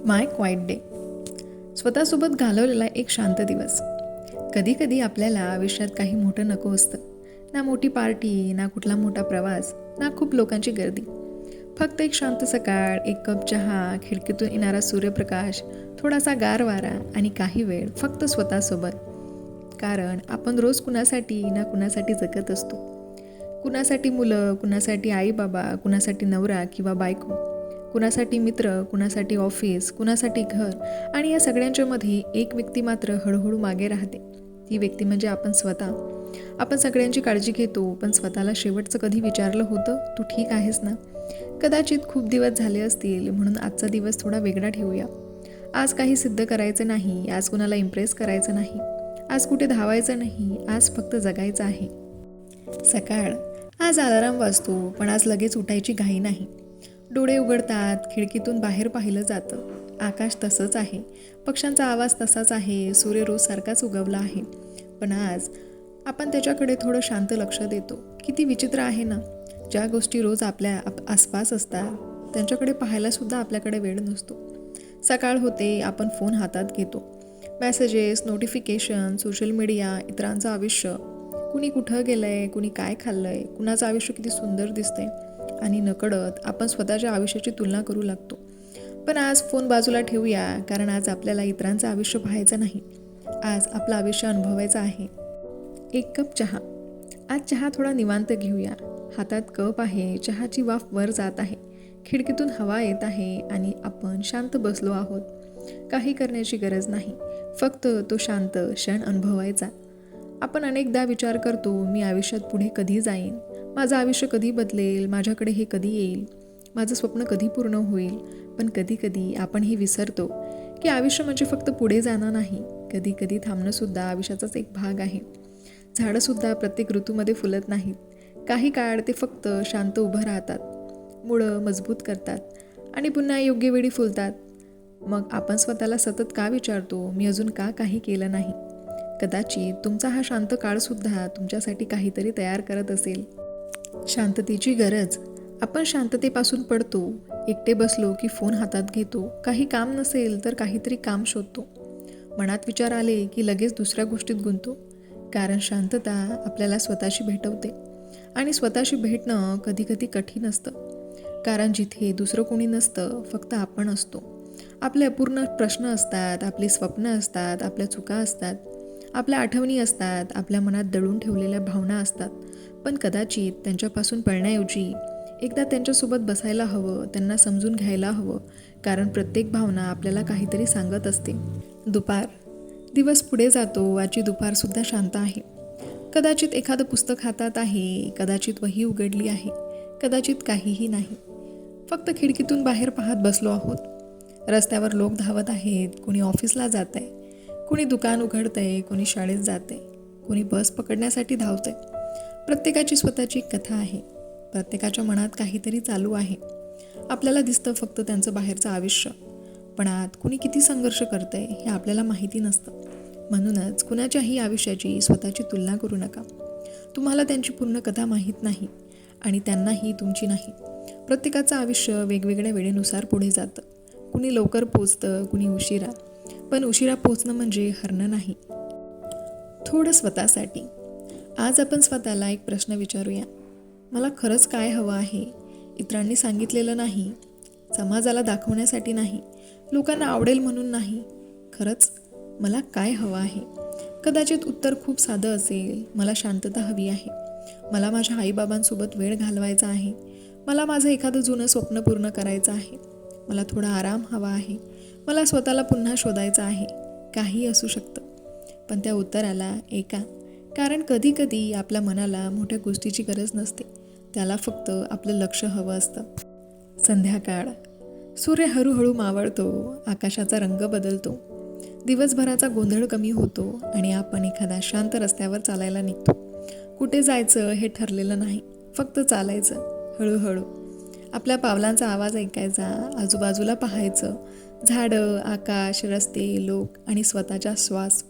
माय quiet day. स्वतःसोबत घालवलेला एक शांत दिवस. कधी कधी आपल्याला आयुष्यात काही मोठं नको असतं. ना मोठी पार्टी, ना कुठला मोठा प्रवास, ना खूप लोकांची गर्दी. फक्त एक शांत सकाळ, एक कप चहा, खिडकीतून येणारा सूर्यप्रकाश, थोडासा गार वारा आणि काही वेळ फक्त स्वतःसोबत. कारण आपण रोज कुणासाठी ना कुणासाठी जगत असतो. कुणासाठी मुलं, कुणासाठी आई बाबा, कुणासाठी नवरा किंवा बायको, कुणासाठी मित्र, कुणासाठी ऑफिस, कुणासाठी घर. आणि या सगळ्यांच्या मध्ये एक व्यक्ती मात्र हळूहळू मागे राहते. ती व्यक्ती म्हणजे आपण स्वतः. आपण सगळ्यांची काळजी घेतो, पण स्वतःला शेवटचं कधी विचारलं होतं, तू ठीक आहेस ना? कदाचित खूप दिवस झाले असतील, म्हणून आजचा दिवस थोडा वेगळा ठेवूया. आज काही सिद्ध करायचं नाही, आज कुणाला इम्प्रेस करायचं नाही, आज कुठे धावायचं नाही, आज फक्त जगायचं आहे. सकाळ. आज अलार्म वाजतो, पण आज लगेच उठायची घाई नाही. डोळे उघडतात, खिडकीतून बाहेर पाहिलं जातं. आकाश तसंच आहे, पक्ष्यांचा आवाज तसाच आहे, सूर्य रोज सारखाच उगवला आहे. पण आज आपण त्याच्याकडे थोडं शांत लक्ष देतो. किती विचित्र आहे ना, ज्या गोष्टी रोज आपल्या आसपास असतात त्यांच्याकडे पाहायलासुद्धा आपल्याकडे वेळ नसतो. सकाळ होते, आपण फोन हातात घेतो. मेसेजेस, नोटिफिकेशन, सोशल मीडिया, इतरांचं आयुष्य, कुणी कुठं गेलंय, कुणी काय खाल्लंय, कुणाचं आयुष्य किती सुंदर दिसतंय, आणि नकळत आपण स्वतःच्या आयुष्याची तुलना करू लागतो. पण आज फोन बाजूला ठेवूया, कारण आज आपल्याला इतरांचं आयुष्य पाहायचं नाही. आज आपलं आयुष्य अनुभवायचं आहे. एक कप चहा. आज चहा थोडा निवांत घेऊया. हातात कप आहे, चहाची वाफ वर जात आहे, खिडकीतून हवा येत आहे आणि आपण शांत बसलो आहोत. काही करण्याची गरज नाही, फक्त तो शांत क्षण अनुभवायचा. आपण अनेकदा विचार करतो, मी आयुष्यात पुढे कधी जाईन, माझं आयुष्य कधी बदलेल, माझ्याकडे हे कधी येईल, माझं स्वप्न कधी पूर्ण होईल. पण कधी कधी आपण हे विसरतो की आयुष्य म्हणजे फक्त पुढे जाणं नाही. कधी कधी थांबणंसुद्धा आयुष्याचाच एक भाग आहे. झाडंसुद्धा प्रत्येक ऋतूमध्ये फुलत नाहीत. काही काळ ते फक्त शांत उभं राहतात, मुळं मजबूत करतात आणि पुन्हा योग्य वेळी फुलतात. मग आपण स्वतःला सतत का विचारतो, मी अजून का काही केलं नाही? कदाचित तुमचा हा शांत काळसुद्धा तुमच्यासाठी काहीतरी तयार करत असेल. शांततेची गरज. आपण शांततेपासून पडतो. एकटे बसलो की फोन हातात घेतो. काही काम नसेल तर काहीतरी काम शोधतो. मनात विचार आले की लगेच दुसऱ्या गोष्टीत गुंततो. कारण शांतता आपल्याला स्वतःशी भेटवते. आणि स्वतःशी भेटणं कधी कधी कठीण असतं. कारण जिथे दुसरं कोणी नसतं, फक्त आपण असतो. आपले अपूर्ण प्रश्न असतात, आपली स्वप्न असतात, आपल्या चुका असतात, आपल्या आठवणी असतात, आपल्या मनात दडून ठेवलेल्या भावना असतात. पण कदाचित त्यांच्यापासून पळण्याऐवजी एकदा त्यांच्यासोबत बसायला हवं, त्यांना समजून घ्यायला हवं. कारण प्रत्येक भावना आपल्याला काहीतरी सांगत असते. दुपार. दिवस पुढे जातो, आजची दुपारसुद्धा शांत आहे. कदाचित एखादं पुस्तक हातात आहे, कदाचित वही उघडली आहे, कदाचित काहीही नाही. फक्त खिडकीतून बाहेर पाहत बसलो आहोत. रस्त्यावर लोक धावत आहेत, कोणी ऑफिसला जात आहे, कोणी दुकान उघडतंय, कोणी शाळेत जाते, कोणी बस पकडण्यासाठी धावतंय. प्रत्येकाची स्वतःची एक कथा आहे. प्रत्येकाच्या मनात काहीतरी चालू आहे. आपल्याला दिसतं फक्त त्यांचं बाहेरचं आयुष्य, पण आत कुणी किती संघर्ष करतंय हे आपल्याला माहिती नसतं. म्हणूनच कुणाच्याही आयुष्याची स्वतःची तुलना करू नका. तुम्हाला त्यांची पूर्ण कथा माहीत नाही आणि त्यांनाही तुमची नाही. प्रत्येकाचं आयुष्य वेगवेगळ्या वेळेनुसार पुढे जातं. कुणी लवकर पोचतं, कुणी उशिरा. पण उशिरा पोचणं म्हणजे हरणं नाही. थोडं स्वतःसाठी. आज आपण स्वतःला एक प्रश्न विचारूया. मला खरंच काय हवं आहे? इतरांनी सांगितलेलं नाही, समाजाला दाखवण्यासाठी नाही, लोकांना आवडेल म्हणून नाही. खरंच मला काय हवं आहे? कदाचित उत्तर खूप साधं असेल. मला शांतता हवी आहे, मला माझ्या आईबाबांसोबत वेळ घालवायचा आहे, मला माझं एखादं जुनं स्वप्न पूर्ण करायचं आहे, मला थोडा आराम हवा आहे, मला स्वतःला पुन्हा शोधायचं आहे. काही असू शकतं, पण त्या उत्तराला ऐका. कारण कधी कधी आपल्या मनाला मोठ्या गोष्टीची गरज नसते, त्याला फक्त आपलं लक्ष हवं असतं. संध्याकाळ. सूर्य हळूहळू मावळतो, आकाशाचा रंग बदलतो, दिवसभराचा गोंधळ कमी होतो आणि आपण एखाद्या शांत रस्त्यावर चालायला निघतो. कुठे जायचं हे ठरलेलं नाही, फक्त चालायचं हळूहळू. आपल्या पावलांचा आवाज ऐकायचा, आजूबाजूला पाहायचं, झाडं, आकाश, रस्ते, लोक आणि स्वतःचा श्वास.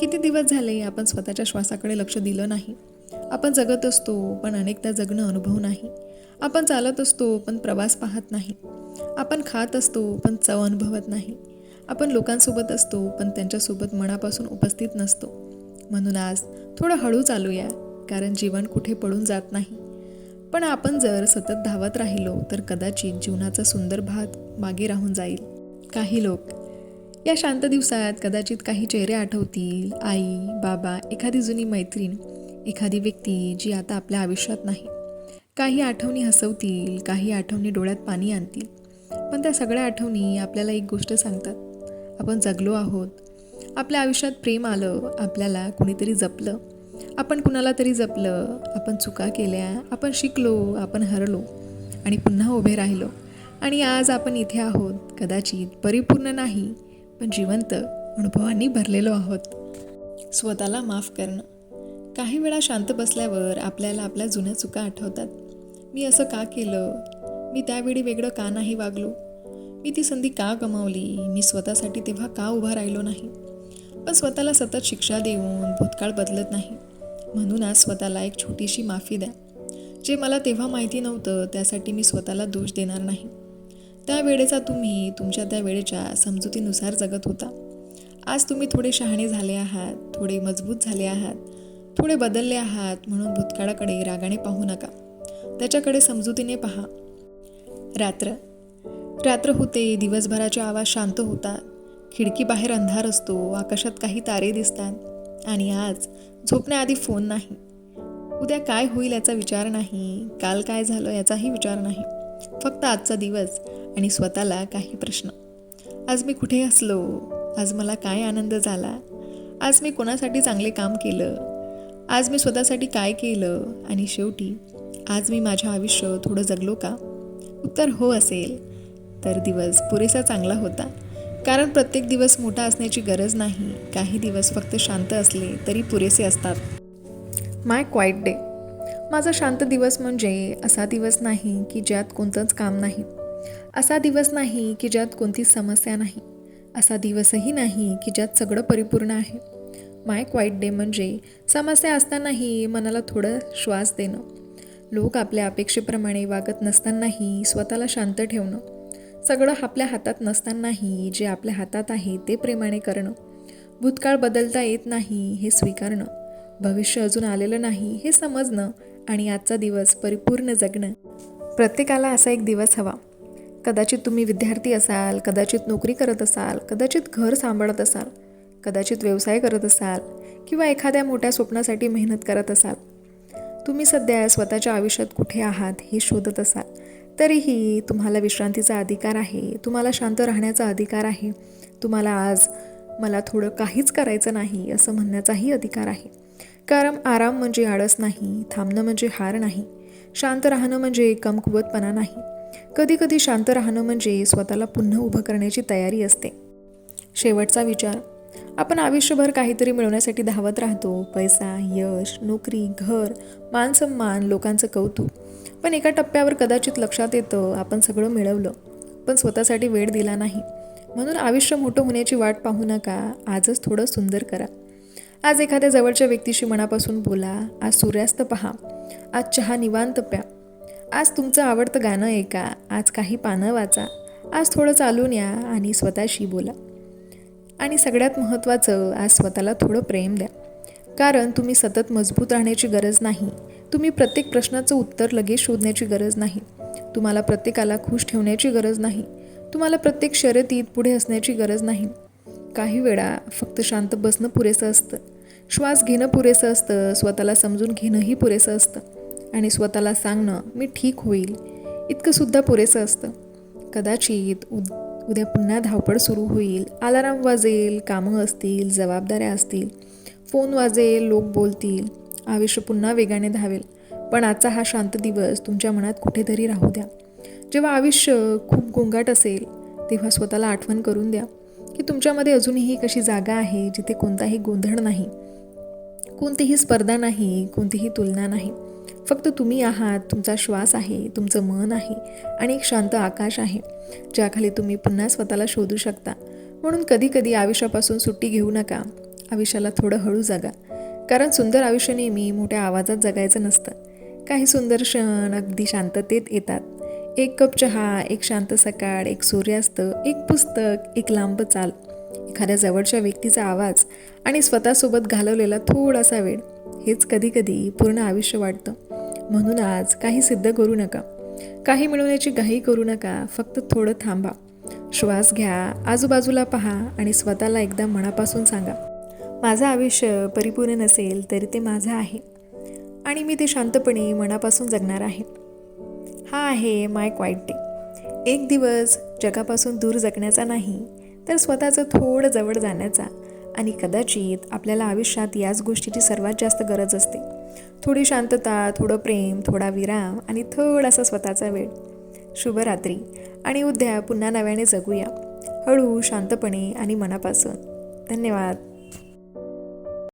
किती दिवस झाले आपण स्वतःच्या श्वासाकडे लक्ष दिलं नाही. आपण जगत असतो, पण अनेकदा जगणं अनुभव नाही. आपण चालत असतो, पण प्रवास पाहत नाही. आपण खात असतो पण चव अनुभवत नाही. आपण लोकांसोबत असतो पण त्यांच्यासोबत मनापासून उपस्थित नसतो. म्हणून आज थोडं हळू चालूया, कारण जीवन कुठे पडून जात नाही. पण आपण जर सतत धावत राहिलो तर कदाचित जीवनाचा सुंदर भाग मागे राहून जाईल. काही लोक या शांत दिवसात कदाचित काही चेहरे आठवतील. आई, बाबा, एखादी जुनी मैत्रीण, एखादी व्यक्ती जी आता आपल्या आयुष्यात नाही. काही आठवणी हसवतील, काही आठवणी डोळ्यात पाणी आणतील. पण त्या सगळ्या आठवणी आपल्याला एक गोष्ट सांगतात: आपण जगलो आहोत, आपल्या आयुष्यात प्रेम आलं, आपल्याला कुणीतरी जपलं, आपण कुणाला तरी जपलं, आपण चुका केल्या, आपण शिकलो, आपण हरलो आणि पुन्हा उभे राहिलो. आणि आज आपण इथे आहोत, कदाचित परिपूर्ण नाही पण जिवंत अनुभवांनी भरलेलो आहोत. स्वतःला माफ करणं. काही वेळा शांत बसल्यावर आपल्याला आपल्या जुन्या चुका आठवतात. मी असं का केलं? मी त्यावेळी वेगळं का नाही वागलो? मी ती संधी का गमावली? मी स्वतःसाठी तेव्हा का उभा राहिलो नाही? पण स्वतःला सतत शिक्षा देऊन भूतकाळ बदलत नाही. म्हणून आज स्वतःला एक छोटीशी माफी द्या. जे मला तेव्हा माहिती नव्हतं त्यासाठी मी स्वतःला दोष देणार नाही. त्या वेळेचा तुम्ही तुमच्या त्या वेळेच्या समजुतीनुसार जगत होता. आज तुम्ही थोडे शहाणे झाले आहात, थोडे मजबूत झाले आहात, थोडे बदलले आहात. म्हणून भूतकाळाकडे रागाने पाहू नका, त्याच्याकडे समजुतीने पहा. रात्र होते, दिवसभराचे आवाज शांत होतात, खिडकीबाहेर अंधार असतो, आकाशात काही तारे दिसतात. आणि आज झोपण्याआधी फोन नाही, उद्या काय होईल याचा विचार नाही, काल काय झालं याचाही विचार नाही. फक्त आजचा दिवस आणि स्वतःला काही प्रश्न. आज मी कुठे हसलो? आज मला काय आनंद झाला? आज मी कोणासाठी चांगले काम केलं? आज मी स्वतःसाठी काय केलं? आणि शेवटी आज मी माझं आयुष्य थोडं जगलो का? उत्तर हो असेल तर दिवस पुरेसा चांगला होता. कारण प्रत्येक दिवस मोठा असण्याची गरज नाही. काही दिवस फक्त शांत असले तरी पुरेसे असतात. माय क्वाईट डे. माझा शांत दिवस म्हणजे असा दिवस नाही की ज्यात कोणतंच काम नाही, असा दिवस नाही की ज्यात कोणतीच समस्या नाही, असा दिवसही नाही की ज्यात सगळं परिपूर्ण आहे. माय क्वाईट डे म्हणजे समस्या असतानाही मनाला थोडं श्वास देणं, लोक आपल्या अपेक्षेप्रमाणे वागत नसतानाही स्वतःला शांत ठेवणं, सगळं आपल्या हातात नसतानाही जे आपल्या हातात आहे ते प्रेमाने करणं, भूतकाळ बदलता येत नाही हे स्वीकारणं, भविष्य अजून आलेलं नाही हे समजणं आणि आजचा दिवस परिपूर्ण जगणं. प्रत्येकाला असा एक दिवस हवा. कदाचित तुम्ही विद्यार्थी असाल, कदाचित नोकरी करत असाल, कदाचित घर सांभाळत असाल, कदाचित व्यवसाय करत असाल किंवा एखाद्या मोठ्या स्वप्नासाठी मेहनत करत असाल. तुम्ही सध्या स्वतःच्या आयुष्यात कुठे आहात हे शोधत असाल, तरीही तुम्हाला विश्रांतीचा अधिकार आहे, तुम्हाला शांत राहण्याचा अधिकार आहे, तुम्हाला आज मला थोडं काहीच करायचं नाही असं म्हणण्याचाही अधिकार आहे. कारण आराम म्हणजे आळस नाही, थांबणं म्हणजे हार नाही, शांत राहणं म्हणजे कमकुवतपणा नाही. कधी शांत राहणं म्हणजे स्वतःला पुन्हा उभं करण्याची तयारी असते. शेवटचा विचार. आपण आयुष्यभर काहीतरी मिळवण्यासाठी धावत राहतो. पैसा, यश, नोकरी, घर, मानसन्मान, लोकांचं कौतुक. पण एका टप्प्यावर कदाचित लक्षात येतं आपण सगळं मिळवलं पण स्वतःसाठी वेळ दिला नाही. म्हणून आयुष्य मोठं होण्याची वाट पाहू नका, आजच थोडं सुंदर करा. आज एखाद्या जवळच्या व्यक्तीशी मनापासून बोला, आज सूर्यास्त पहा, आज चहा निवांत प्या, आज तुमचं आवडतं गाणं ऐका, आज काही पानं वाचा, आज थोडं चालून या आणि स्वतःशी बोला. आणि सगळ्यात महत्त्वाचं, आज स्वतःला थोडं प्रेम द्या. कारण तुम्ही सतत मजबूत राहण्याची गरज नाही, तुम्ही प्रत्येक प्रश्नाचं उत्तर लगेच शोधण्याची गरज नाही, तुम्हाला प्रत्येकाला खुश ठेवण्याची गरज नाही, तुम्हाला प्रत्येक शर्यतीत पुढे असण्याची गरज नाही. काही वेळा फक्त शांत बसणं पुरेसं असतं, श्वास घेणं पुरेसं असतं, स्वतःला समजून घेणंही पुरेसं असतं आणि स्वतःला सांगणं मी ठीक होईल इतकंसुद्धा पुरेसं असतं. कदाचित उद्या पुन्हा धावपळ सुरू होईल, अलाराम वाजेल, कामं असतील, जबाबदाऱ्या असतील, फोन वाजेल, लोक बोलतील, आयुष्य पुन्हा वेगाने धावेल. पण आजचा हा शांत दिवस तुमच्या मनात कुठेतरी राहू द्या. जेव्हा आयुष्य खूप गोंगाट असेल तेव्हा स्वतःला आठवण करून द्या की तुमच्यामध्ये अजूनही कशी जागा आहे जिथे कोणताही गोंधळ नाही, कोणतीही स्पर्धा नाही, कोणतीही तुलना नाही. फक्त तुम्ही आहात, तुमचा श्वास आहे, तुमचं मन आहे आणि एक शांत आकाश आहे ज्याखाली तुम्ही पुन्हा स्वतःला शोधू शकता. म्हणून कधी आयुष्यापासून सुट्टी घेऊ नका, आयुष्याला थोडं हळू जगा. कारण सुंदर आयुष्य नेहमी मोठ्या आवाजात जगायचं नसतं. काही सुंदर क्षण अगदी शांततेत येतात. एक कप चहा, एक शांत सकाळ, एक सूर्यास्त, एक पुस्तक, एक लांब चाल, एखाद्या जवळच्या व्यक्तीचा आवाज आणि स्वतःसोबत घालवलेला थोडासा वेळ, हेच कधीकधी पूर्ण आयुष्य वाटतं. म्हणून आज काही सिद्ध करू नका, काही मिळवण्याची घाई करू नका, फक्त थोडं थांबा, श्वास घ्या, आजूबाजूला पहा आणि स्वतःला एकदा मनापासून सांगा, माझं आयुष्य परिपूर्ण नसेल तरी ते माझं आहे आणि मी ते शांतपणे मनापासून जगणार आहे. हा आहे माय क्वाईट डे. एक दिवस जगापासून दूर जगण्याचा नाही, तर स्वतःचं थोडं जवळ जाण्याचा. आणि कदाचित आपल्याला आयुष्यात याच गोष्टीची सर्वात जास्त गरज असते. थोडी शांतता, थोडं प्रेम, थोडा विराम आणि थोडासा स्वतःचा वेळ. शुभरात्री आणि उद्या पुन्हा नव्याने जगूया, हळू, शांतपणे आणि मनापासून. धन्यवाद.